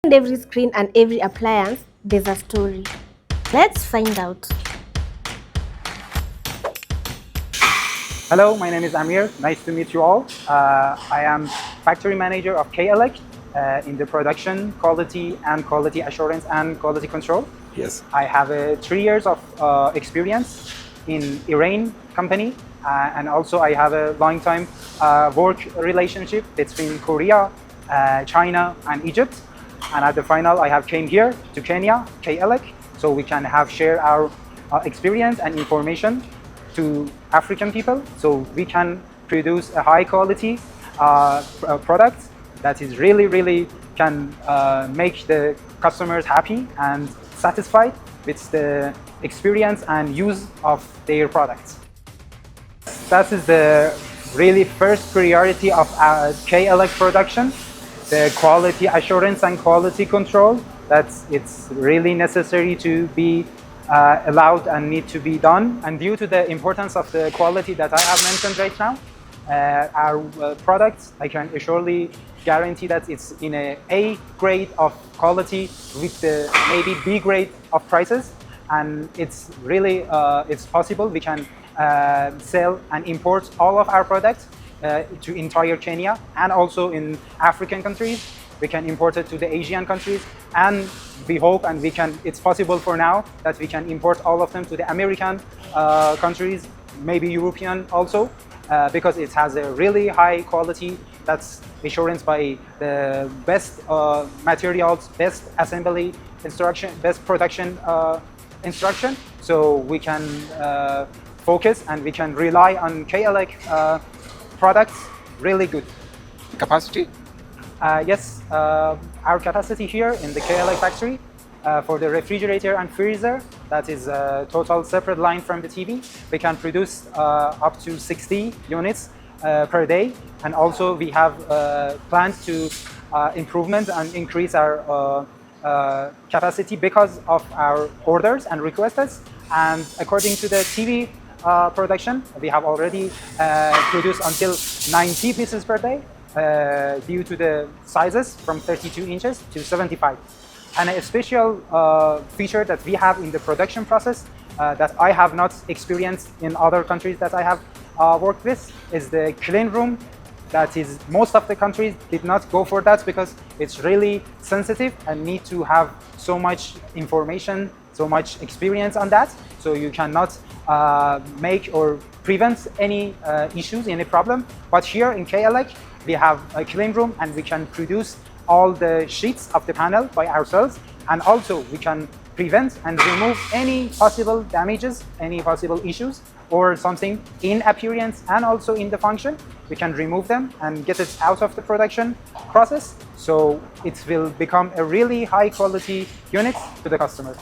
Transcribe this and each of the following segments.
Behind every screen and every appliance, there's a story. Let's find out. Hello, my name is Amir. Nice to meet you all. I am factory manager of K-Elec in the production, quality assurance and quality control. Yes. I have 3 years of experience in Iran company, and also I have a long time work relationship between Korea, China, and Egypt. And at the final, I have came here to Kenya, K-Elec, so we can have share our experience and information to African people, so we can produce a high quality product that is really can make the customers happy and satisfied with the experience and use of their products. That is the really first priority of our K-Elec production, the quality assurance and quality control. It's really necessary to be allowed and need to be done. And due to the importance of the quality that I have mentioned right now, our products, I can surely guarantee that it's in A grade of quality with the maybe B grade of prices. And it's really, it's possible we can sell and import all of our products to entire Kenya and also in African countries. We can import it to the Asian countries, and we hope and we can, it's possible for now that we can import all of them to the American countries, maybe European also, because it has a really high quality that's assurance by the best materials, best assembly instruction, best production instruction. So we can focus and we can rely on K-Elec products really good. Capacity? Yes, our capacity here in the K-Elec factory for the refrigerator and freezer, that is a total separate line from the TV. We can produce up to 60 units per day. And also we have plans to improvement and increase our capacity because of our orders and requests. And according to the TV production, we have already produced until 90 pieces per day due to the sizes from 32 inches to 75. And a special feature that we have in the production process that I have not experienced in other countries that I have worked with is the clean room. That is, most of the countries did not go for that because it's really sensitive and need to have so much information, so much experience on that. So you cannot make or prevent any issues, any problem. But here in K-Elec, we have a clean room and we can produce all the sheets of the panel by ourselves. And also we can prevent and remove any possible damages, any possible issues or something in appearance and also in the function. We can remove them and get it out of the production process. So it will become a really high quality unit to the customer.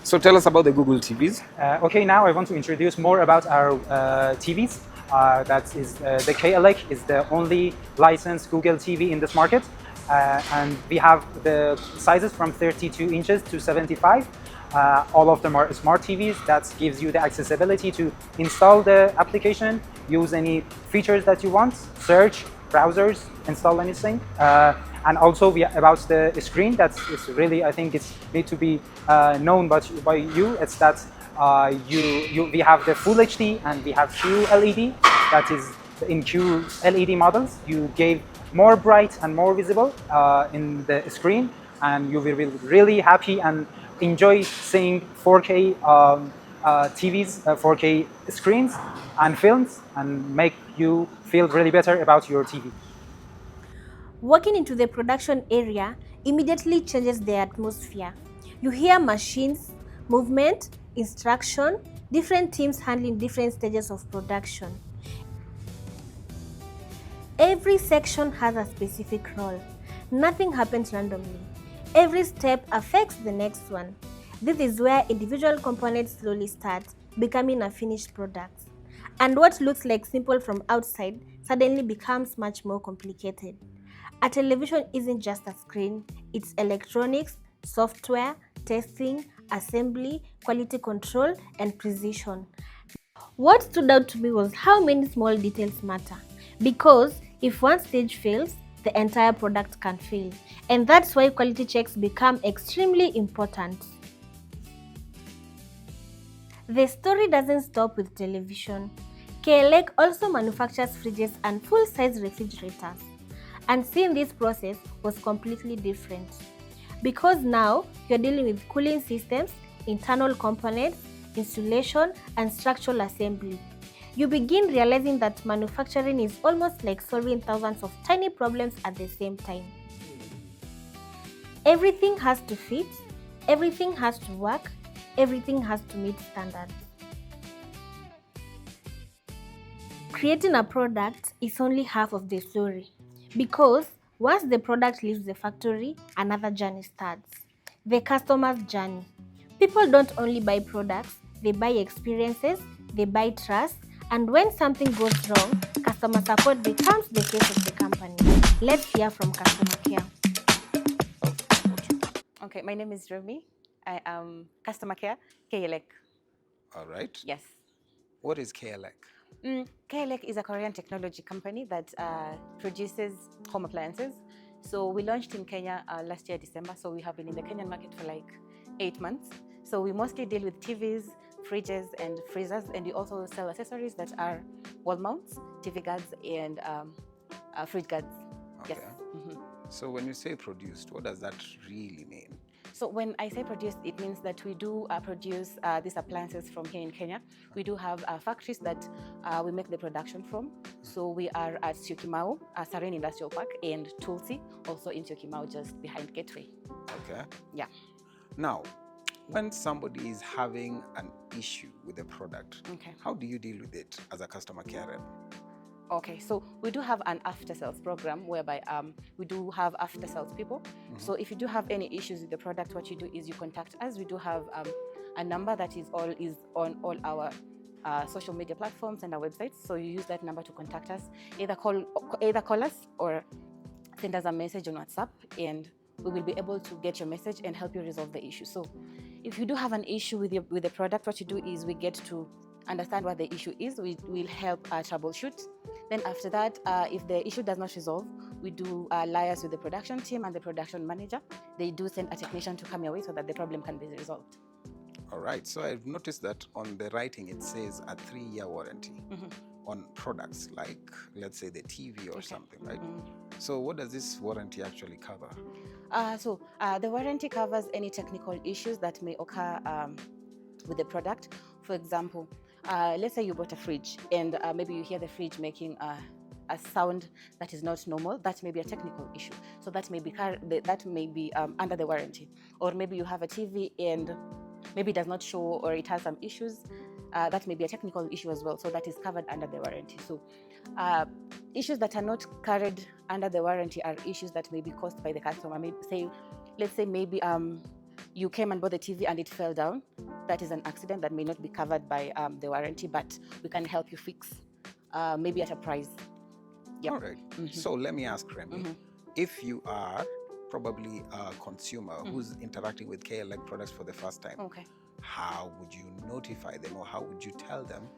So tell us about the Google TVs. Okay, now I want to introduce more about our TVs. That is the K-Elec is the only licensed Google TV in this market. And we have the sizes from 32 inches to 75. All of them are smart TVs. That gives you the accessibility to install the application, use any features that you want, search, browsers, install anything. And also about the screen, that's really, I think it's need to be known by you. It's that we have the Full HD and we have QLED. That is, in QLED models, you gave more bright and more visible in the screen, and you will be really happy and enjoy seeing 4K TVs, 4K screens and films, and make you feel really better about your TV. Walking into the production area immediately changes the atmosphere. You hear machines, movement, instruction, different teams handling different stages of production. Every section has a specific role. Nothing happens randomly. Every step affects the next one. This is where individual components slowly start becoming a finished product. And what looks like simple from outside suddenly becomes much more complicated. A television isn't just a screen, it's electronics, software, testing, assembly, quality control, and precision. What stood out to me was how many small details matter. Because if one stage fails, the entire product can fail. And that's why quality checks become extremely important. The story doesn't stop with television. K-Elec also manufactures fridges and full-size refrigerators. And seeing this process was completely different. Because now you're dealing with cooling systems, internal components, installation, and structural assembly. You begin realizing that manufacturing is almost like solving thousands of tiny problems at the same time. Everything has to fit, everything has to work, everything has to meet standards. Creating a product is only half of the story, because once the product leaves the factory, another journey starts. The customer's journey. People don't only buy products, they buy experiences, they buy trust, and when something goes wrong, customer support becomes the face of the company. Let's hear from customer care. Okay, my name is Remy. I am customer care, K-Elec. All right. Yes. What is K-Elec? K-Elec is a Korean technology company that produces home appliances. So we launched in Kenya last year, December. So we have been in the Kenyan market for like 8 months. So we mostly deal with TVs, fridges, and freezers. And we also sell accessories that are wall mounts, TV guards, and fridge guards. Okay. Yes. So when you say produced, what does that really mean? So when I say produced, it means that we do produce these appliances from here in Kenya. We do have factories that we make the production from. So we are at Syokimau, Serene Industrial Park, and Tulsi, also in Syokimau, just behind Gateway. Okay. Yeah. Now, when somebody is having an issue with the product, Okay. how do you deal with it as a customer care rep? Okay, so we do have an after-sales program whereby we do have after-sales people. So if you do have any issues with the product, what you do is you contact us. We do have a number that is on all our social media platforms and our websites. So you use that number to contact us. Either call us or send us a message on WhatsApp, and we will be able to get your message and help you resolve the issue. So if you do have an issue with the product, what you do is we get to understand what the issue is. We will help troubleshoot. Then after that, if the issue does not resolve, we do liaise with the production team and the production manager. They do send a technician to come your way so that the problem can be resolved. All right. So I've noticed that on the writing it says a 3-year warranty on products like, let's say, the TV or something, right? So what does this warranty actually cover? The warranty covers any technical issues that may occur with the product. For example, let's say you bought a fridge and maybe you hear the fridge making a sound that is not normal. That may be a technical issue. So that may be under the warranty. Or maybe you have a TV and maybe it does not show or it has some issues. That may be a technical issue as well. So that is covered under the warranty. So issues that are not carried under the warranty are issues that may be caused by the customer. Let's say maybe you came and bought the TV and it fell down. That is an accident that may not be covered by the warranty, but we can help you fix, maybe at a price. Yep. All right. So let me ask Remy, if you are probably a consumer who's interacting with K-Elec products for the first time, Okay. how would you notify them or how would you tell them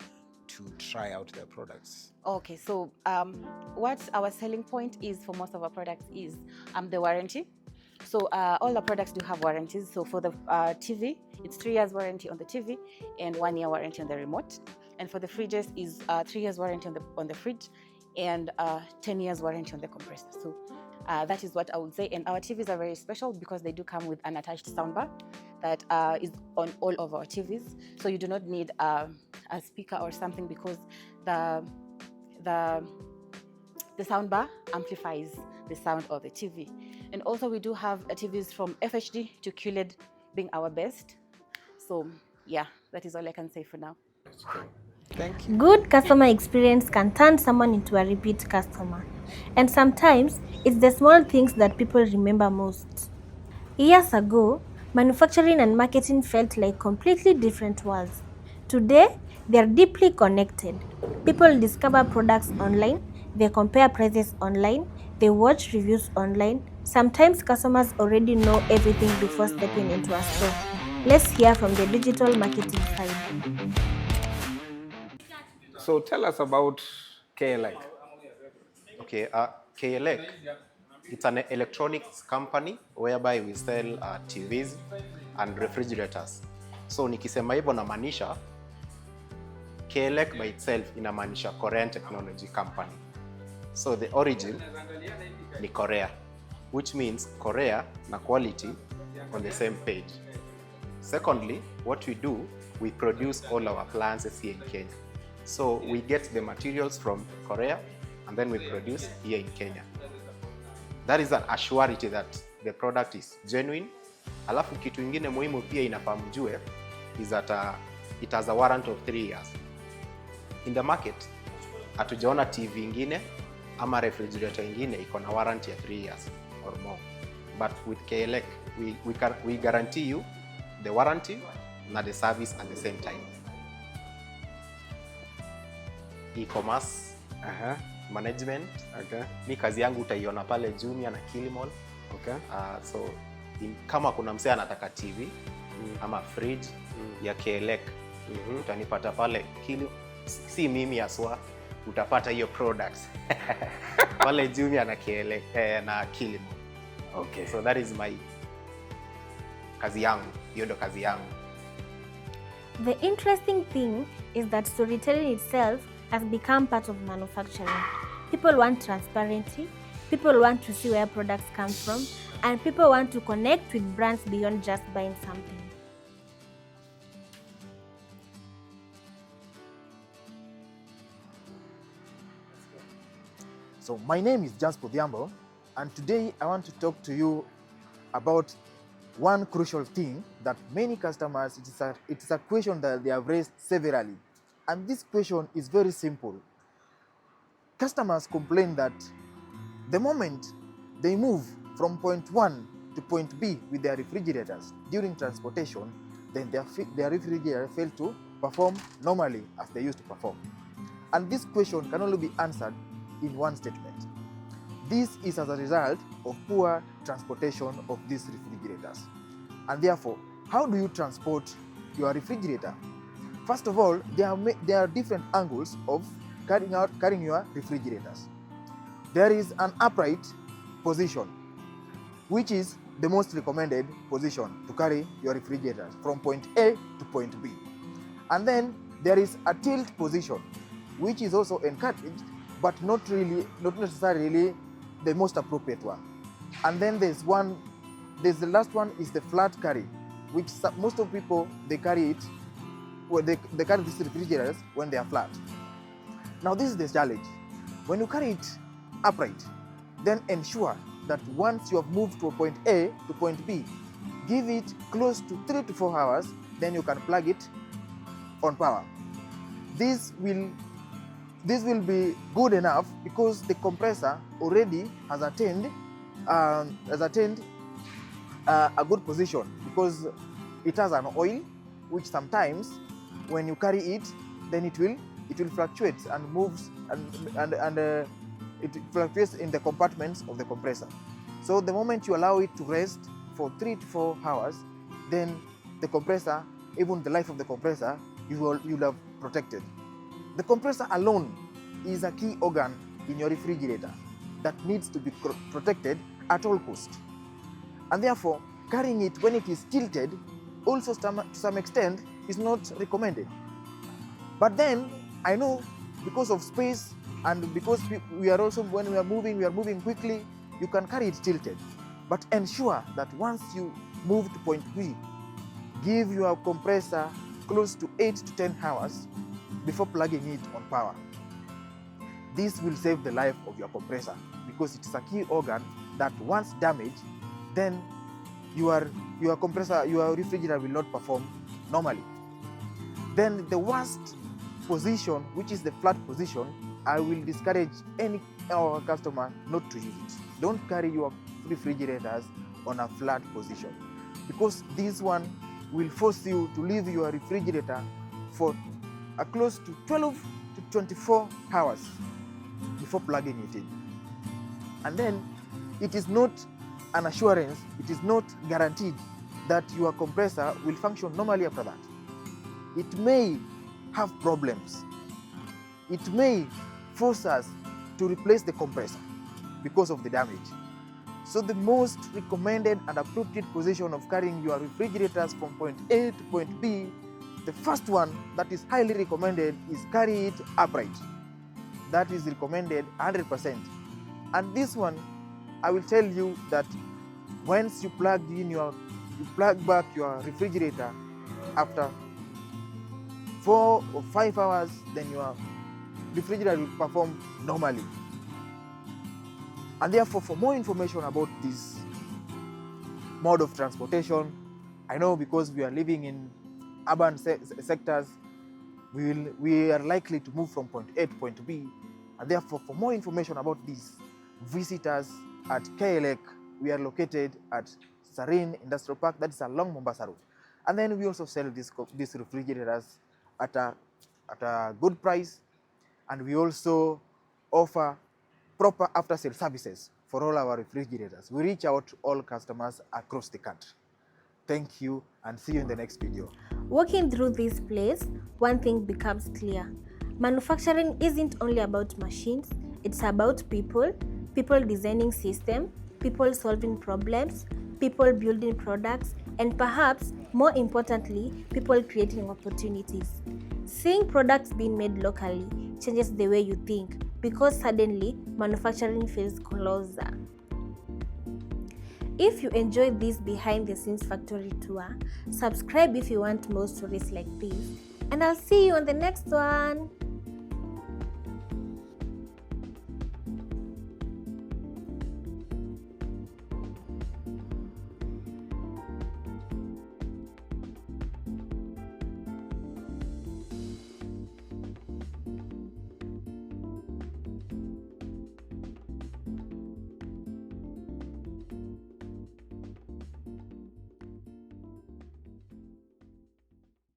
to try out their products? Okay, so what our selling point is for most of our products is the warranty. So all our products do have warranties. So for the TV, it's 3 years warranty on the TV and 1 year warranty on the remote. And for the fridges is 3 years warranty on the fridge and 10 years warranty on the compressor. So that is what I would say. And our TVs are very special because they do come with an attached soundbar that is on all of our TVs. So you do not need a speaker or something because the soundbar amplifies the sound of the TV. And also we do have TVs from FHD to QLED being our best. So yeah, that is all I can say for now. Thank you. Good customer experience can turn someone into a repeat customer. And sometimes it's the small things that people remember most. Years ago, manufacturing and marketing felt like completely different worlds. Today, they are deeply connected. People discover products online, they compare prices online, they watch reviews online. Sometimes customers already know everything before stepping into a store. Let's hear from the digital marketing side. So tell us about K-Elec. Okay, K-Elec It's an electronics company whereby we sell TVs and refrigerators. So nikisema hivyo namaanisha K-Elec by itself inamaanisha Korean Technology Company. So the origin ni Korea, which means Korea na quality on the same page. Secondly, what we do, we produce all our appliances here in Kenya. So we get the materials from Korea and then we produce here in Kenya. That is an assurity that the product is genuine. Alafu kitu ingine muhimu pia inafaa mjue is that it has a warranty of 3 years. In the market, hatujaona TV ingine ama refrigerator ingine iko na warranty ya 3 years or more. But with K-Elec, we guarantee you the warranty na the service at the same time. E-commerce, management. Okay. Mi kazi yangu utaiona pale Jumia na Kilimall. Okay. So kama kuna msee anataka TV ama fridge ya K-Elec, utanipata pale si mimi aswa, utapata hiyo products pale Jumia na K-Elec na Kilimall. Okay. So that is my kazi yangu, hiyo ndo kazi yangu. The interesting thing is that storytelling itself has become part of manufacturing. People want transparency, people want to see where products come from, and people want to connect with brands beyond just buying something. So my name is Jasper Diambo, and today I want to talk to you about one crucial thing that many customers, it is a question that they have raised severally. And this question is very simple. Customers complain that the moment they move from point 1 to point B with their refrigerators during transportation, then their refrigerator fail to perform normally as they used to perform. And this question can only be answered in one statement. This is as a result of poor transportation of these refrigerators. And therefore, how do you transport your refrigerator? First of all, there are different angles of carrying your refrigerators. There is an upright position, which is the most recommended position to carry your refrigerators from point A to point B. And then there is a tilt position, which is also encouraged, but not necessarily the most appropriate one. And then there's the last one is the flat carry, which most of people, they carry it, well, they carry these refrigerators when they are flat. Now this is the challenge. When you carry it upright, then ensure that once you have moved to point A to point B, give it close to 3 to 4 hours, then you can plug it on power. This will be good enough because the compressor already has attained a good position, because it has an oil which sometimes when you carry it, then it will fluctuate and moves and it fluctuates in the compartments of the compressor. So the moment you allow it to rest for 3 to 4 hours, then the compressor, even the life of the compressor, you'll have protected. The compressor alone is a key organ in your refrigerator that needs to be protected at all costs. And therefore, carrying it when it is tilted also to some extent is not recommended. But then, I know because of space and because we are also, when we are moving quickly, you can carry it tilted. But ensure that once you move to point B, give your compressor close to 8 to 10 hours before plugging it on power. This will save the life of your compressor because it is a key organ that once damaged, then your refrigerator will not perform normally. Then the worst position, which is the flat position, I will discourage our customer not to use it. Don't carry your refrigerators on a flat position, because this one will force you to leave your refrigerator for close to 12 to 24 hours before plugging it in. And then it is not an assurance, it is not guaranteed that your compressor will function normally after that. It may have problems. It may force us to replace the compressor because of the damage. So the most recommended and appropriate position of carrying your refrigerators from point A to point B, the first one that is highly recommended is carry it upright. That is recommended 100%. And this one, I will tell you that once you plug back your refrigerator after 4 or 5 hours, then your refrigerator will perform normally. And therefore, for more information about this mode of transportation, I know because we are living in urban sectors, we are likely to move from point A to point B. And therefore, for more information about this, visit us at K-Elec. We are located at Sarin Industrial Park, that is along Mombasa Road. And then we also sell these refrigerators at a good price, and we also offer proper after-sale services for all our refrigerators. We reach out to all customers across the country. Thank you, and see you in the next video. Walking through this place, one thing becomes clear. Manufacturing isn't only about machines, it's about people designing systems, people solving problems, people building products, and perhaps more importantly, people creating opportunities. Seeing products being made locally changes the way you think, because suddenly manufacturing feels closer. If you enjoyed this behind the scenes factory tour, subscribe if you want more stories like this, and I'll see you on the next one.